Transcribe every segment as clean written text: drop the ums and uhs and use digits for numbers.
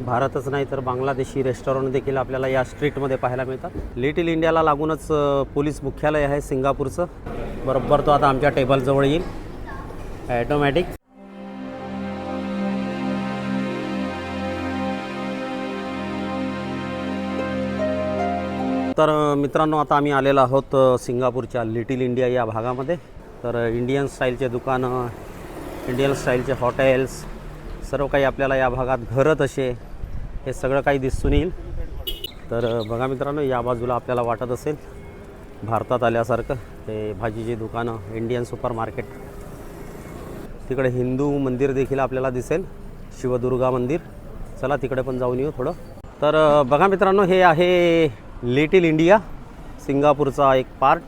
भारतच नाही तर बांगलादेशी रेस्टॉरंट देखील आपल्याला या स्ट्रीटमध्ये पाहायला मिळतात। लिटिल इंडियाला लागूनच पोलीस मुख्यालय आहे सिंगापूरचं। बरोबर तो आता आमच्या टेबलजवळ येईल ॲटोमॅटिक। तर मित्रांनो आता आम्ही आलेलो आहोत सिंगापूरच्या लिटिल इंडिया या भागामध्ये। तर इंडियन स्टाईलचे दुकानं, इंडियन स्टाईलचे हॉटेल्स, सर्व काही आपल्याला या भागात घरं तसे हे सगळं काही दिसून येईल। तर बघा मित्रांनो, या बाजूला आपल्याला वाटत असेल भारतात आल्यासारखं हे भाजीची दुकानं, इंडियन सुपर मार्केट। तिकडे हिंदू मंदिर देखील आपल्याला दिसेल, शिवदुर्गा मंदिर। चला तिकडे पण जाऊन येऊ थोडं। तर बघा मित्रांनो, हे आहे लिटिल इंडिया, सिंगापूरचा एक पार्ट,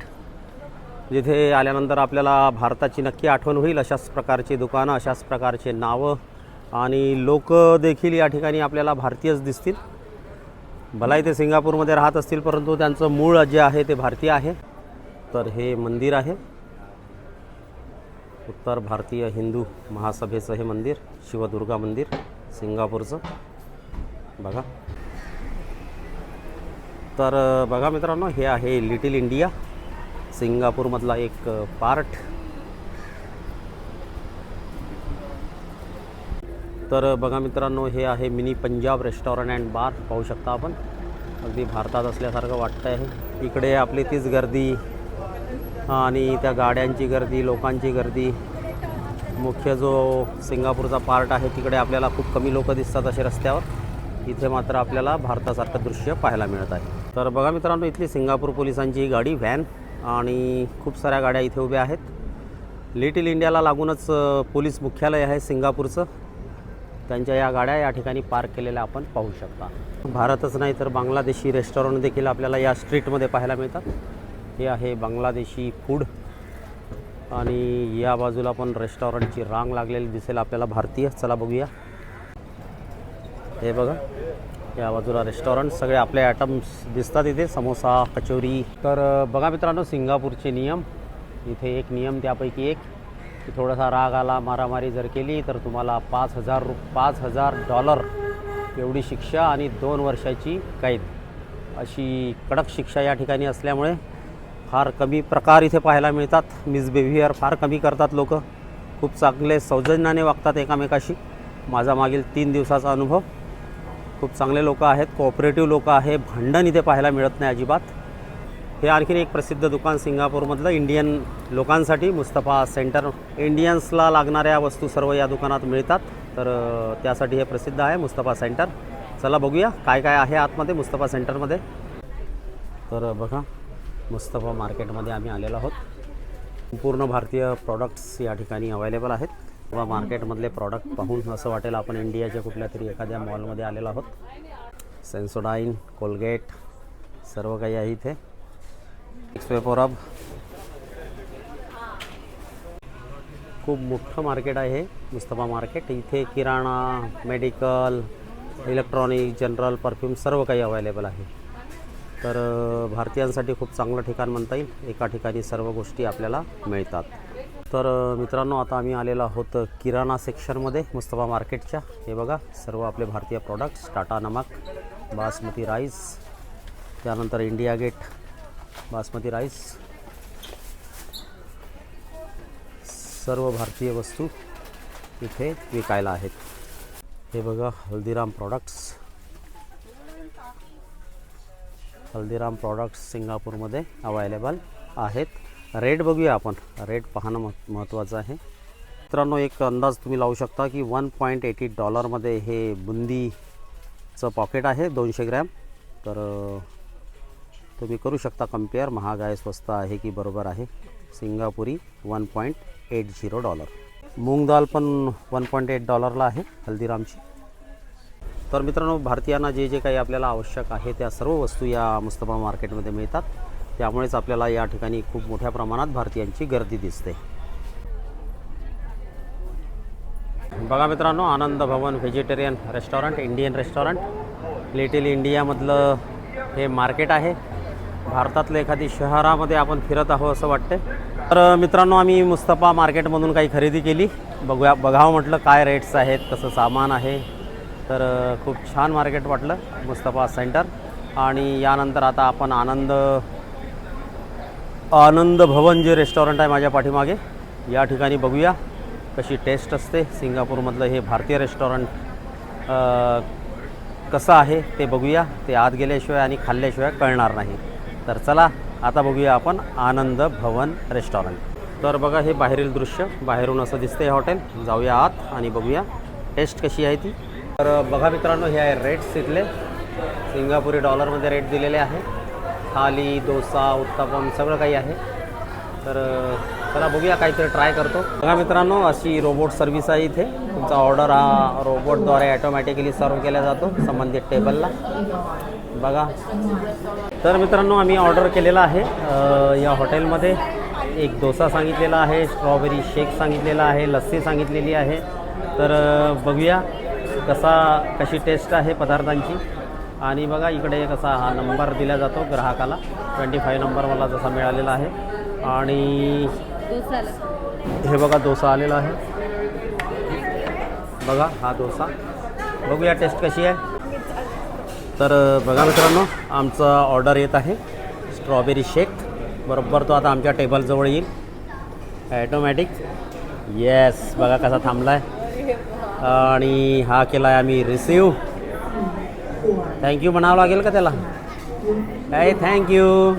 जिथे आल्यानंतर आपल्याला भारताची नक्की आठवण होईल। अशाच प्रकारची दुकानं, अशाच प्रकारचे नावं आणि लोक देखील या ठिकाणी आपल्याला भारतीयच दिसतील। भलाही ते सिंगापूरमध्ये राहत असतील, परंतु त्यांचं मूळ जे आहे ते भारतीय आहे। तर हे मंदिर आहे, उत्तर भारतीय हिंदू महासभेचं हे मंदिर, शिवदुर्गा मंदिर सिंगापूरचं बघा। तर बघा मित्रांनो, हे आहे लिटिल इंडिया, सिंगापूरमधला एक पार्ट। तर बघा मित्रांनो, हे आहे मिनी पंजाब रेस्टॉरंट अँड बार। पाहू शकता आपण, अगदी भारतात असल्यासारखं वाटतं आहे। इकडे आपली तीच गर्दी आणि त्या गाड्यांची गर्दी, लोकांची गर्दी। मुख्य जो सिंगापूरचा पार्ट आहे तिकडे आपल्याला खूप कमी लोक दिसतात असे रस्त्यावर। इथे मात्र आपल्याला भारतासारखं दृश्य पाहायला मिळत आहे। तर बघा मित्रांनो, इथली सिंगापूर पोलिसांची गाडी, व्हॅन आणि खूप साऱ्या गाड्या इथे उभ्या आहेत। लिटिल इंडियाला लागूनच पोलीस मुख्यालय आहे सिंगापूरचं। त्यांच्या या गाड्या या ठिकाणी पार्क केलेल्या आपण पाहू शकता। भारतच नाही तर बांगलादेशी रेस्टॉरंट देखील आपल्याला या स्ट्रीटमध्ये पाहायला मिळतात। हे आहे बांगलादेशी फूड आणि या बाजूला पण रेस्टॉरंटची रांग लागलेली दिसेल आपल्याला भारतीय। चला बघूया, हे बघा या बाजूला रेस्टॉरंट, सगळे आपले आयटम्स दिसतात इथे, समोसा, कचोरी। तर बघा मित्रांनो, सिंगापूरचे नियम, इथे एक नियम त्यापैकी एक की थोडासा राग आला, मारामारी जर केली तर तुम्हाला $5,000 एवढी शिक्षा आणि 2 वर्षाची कैद अशी कडक शिक्षा या ठिकाणी असल्यामुळे फार कमी प्रकार इथे पाहायला मिळतात। मिसबिहेवियर फार कमी करतात लोक, खूप चांगले सौजन्याने वागतात एकमेकाशी। माझा मागील 3 दिवसाचा अनुभव, खूप चांगले लोक आहेत, कोऑपरेटिव्ह लोक आहे, भांडण इथे पाहायला मिळत नाही अजिबात। हे आणखीन एक प्रसिद्ध दुकान सिंगापूरमधलं इंडियन लोकांसाठी, मुस्तफा सेंटर। इंडियन्सला लागणाऱ्या वस्तू सर्व या दुकानात मिळतात, तर त्यासाठी हे प्रसिद्ध आहे मुस्तफा सेंटर। चला बघूया काय काय आहे आतमध्ये मुस्तफा सेंटरमध्ये। तर बघा, मुस्तफा मार्केटमध्ये आम्ही आलेलो आहोत। पूर्ण भारतीय प्रॉडक्ट्स या ठिकाणी अवेलेबल आहेत। व मार्केटमधले प्रॉडक्ट पाहून असं वाटेल आपण इंडियाच्या कुठल्या तरी एखाद्या मॉलमध्ये आलेलो आहोत। सेन्सोडाईन, कोलगेट सर्व काही आहे इथे। एक्सवेपोरब, खूप मोठं मार्केट आहे मुस्तफा मार्केट। इथे किराणा, मेडिकल, इलेक्ट्रॉनिक, जनरल, परफ्यूम सर्व काही अवेलेबल आहे। तर भारतीयांसाठी खूप चांगलं ठिकाण म्हणता येईल, एका ठिकाणी सर्व गोष्टी आपल्याला मिळतात। तर मित्रांनो, आता आम्ही आलेलो आहोत किराणा सेक्शनमध्ये मुस्तफा मार्केटच्या। हे बघा सर्व आपले भारतीय प्रॉडक्ट्स, टाटा नमक, बासमती राईस, त्यानंतर इंडिया गेट बासमती राईस, सर्व भारतीय वस्तू इथे विकायला आहेत। हे बघा हल्दीराम प्रॉडक्ट्स, हल्दीराम प्रॉडक्ट्स सिंगापूरमध्ये अवेलेबल आहेत। रेट बघूया आपण, रेट पाहणं महत्त्वाचं आहे। मित्रांनो, एक अंदाज तुम्ही लावू शकता की $1.80 हे बुंदीचं पॉकेट आहे 200 ग्रॅम। तर तुम्ही करू शकता कंपेअर, महाग आहे स्वस्त आहे की बरोबर आहे। सिंगापुरी $1.80। मूंग दाल पण $1.8 आहे हल्दीरामची। तर मित्रांनो, भारतीयांना जे जे काही आपल्याला आवश्यक आहे त्या सर्व वस्तू या मुस्तफा मार्केटमध्ये मिळतात। त्यामुळेच आपल्याला या ठिकाणी खूप मोठ्या प्रमाणात भारतीयांची गर्दी दिसते। बघा मित्रांनो, Anand Bhavan vegetarian restaurant, Indian restaurant, little इंडियामधलं हे मार्केट आहे। भारतातल्या एखादी शहरामध्ये आपण फिरत आहोत असं वाटते। तर मित्रांनो, आम्ही मुस्तफा मार्केटमधून काही खरेदी केली, बघावं म्हटलं काय रेट्स आहेत, कसं सामान आहे। तर खूप छान मार्केट वाटलं मुस्तफा सेंटर. आणि यानंतर आता आपण आनंद भवन जे रेस्टॉरंट आहे माझ्या पाठीमागे, या ठिकाणी बघूया कशी टेस्ट असते. सिंगापूरमधलं हे भारतीय रेस्टॉरंट कसं आहे ते बघूया. ते आत गेल्याशिवाय आणि खाल्ल्याशिवाय कळणार नाही. तर चला आता बघूया आपण आनंद भवन रेस्टॉरंट. तर बघा हे बाहेरील दृश्य, बाहेरून असं दिसतं हे हॉटेल. जाऊया आत आणि बघूया टेस्ट कशी आहे ती. तर बघा मित्रांनो, हे आहे रेट्स इथले. सिंगापुरी डॉलरमध्ये रेट दिलेले आहे. थाली, डोसा, उत्तपम सगळं काही आहे. तर चला बघूया, काहीतरी ट्राय करतो. बघा मित्रांनो, अशी रोबोट सर्व्हिस आहे इथे. तुमचा ऑर्डर हा रोबोटद्वारे ॲटोमॅटिकली सर्व केला जातो संबंधित टेबलला. बघा, तर मित्रांनो आम्ही ऑर्डर केलेला आहे या हॉटेलमध्ये. एक डोसा सांगितलेला आहे, स्ट्रॉबेरी शेक सांगितलेला आहे, लस्सी सांगितलेली आहे. तर बघूया कशी टेस्ट आहे पदार्थांची. आणि बघा इकडे कसा हा नंबर दिला जातो ग्राहकाला. 25 नंबर मला जसा मिळालेला आहे. आणि हे बघा डोसा आलेला आहे. बघा हा डोसा, बघूया टेस्ट कशी आहे. तर बघा मित्रांनो, आमचा ऑर्डर येत आहे स्ट्रॉबेरी शेक. बरोबर तो आता आमच्या टेबलजवळ येईल ॲटोमॅटिक. येस, बघा कसा थांबला आहे. आणि हा केला आहे आम्ही रिसीव. थँक्यू म्हणावं लागेल का त्याला? काय थँक्यू.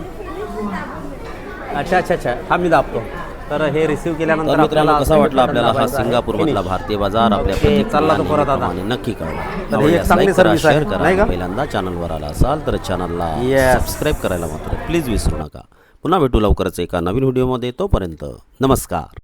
अच्छा, हा मी दाबतो. तर हे रिसीव केल्यानंतर मित्रांनो कसा वाटला आपल्याला हा सिंगापूरमधला भारतीय बाजार? आपल्या चालला तो परत आता नक्की कळवा. तर ही एक चांगली सर्व्हिस आहे, नाही का? पहिल्यांदा चॅनलवर आला असाल तर चॅनलला सबस्क्राईब करायला मात्र प्लीज विसरू नका. पुन्हा भेटू लवकरच एका नवीन व्हिडिओमध्ये. तोपर्यंत नमस्कार.